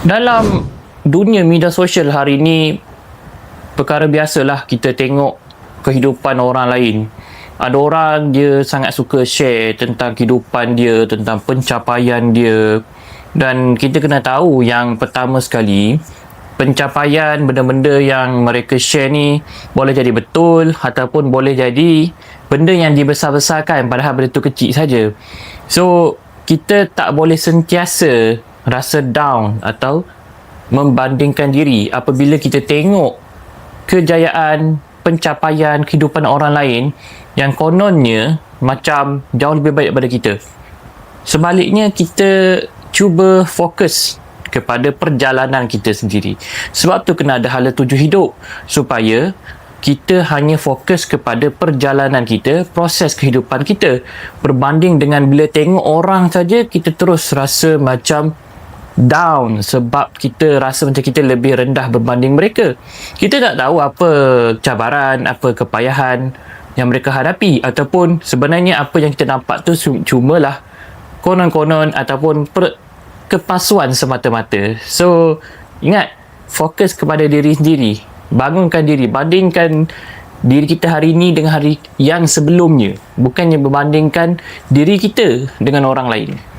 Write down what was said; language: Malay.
Dalam dunia media sosial hari ini, perkara biasalah kita tengok kehidupan orang lain. Ada orang dia sangat suka share tentang kehidupan dia, tentang pencapaian dia. Dan kita kena tahu yang pertama sekali, pencapaian benda-benda yang mereka share ni boleh jadi betul ataupun boleh jadi benda yang dibesar-besarkan padahal benda tu kecil saja. So, kita tak boleh sentiasa rasa down atau membandingkan diri apabila kita tengok kejayaan, pencapaian kehidupan orang lain yang kononnya macam jauh lebih baik daripada kita. Sebaliknya, kita cuba fokus kepada perjalanan kita sendiri. Sebab tu kena ada hala tuju hidup, supaya kita hanya fokus kepada perjalanan kita, proses kehidupan kita, berbanding dengan bila tengok orang saja kita terus rasa macam down sebab kita rasa macam kita lebih rendah berbanding mereka. Kita tak tahu apa cabaran, apa kepayahan yang mereka hadapi, ataupun sebenarnya apa yang kita nampak tu cumalah konon-konon ataupun kepalsuan semata-mata. So, ingat, fokus kepada diri sendiri, bangunkan diri, bandingkan diri kita hari ini dengan hari yang sebelumnya, bukannya berbandingkan diri kita dengan orang lain.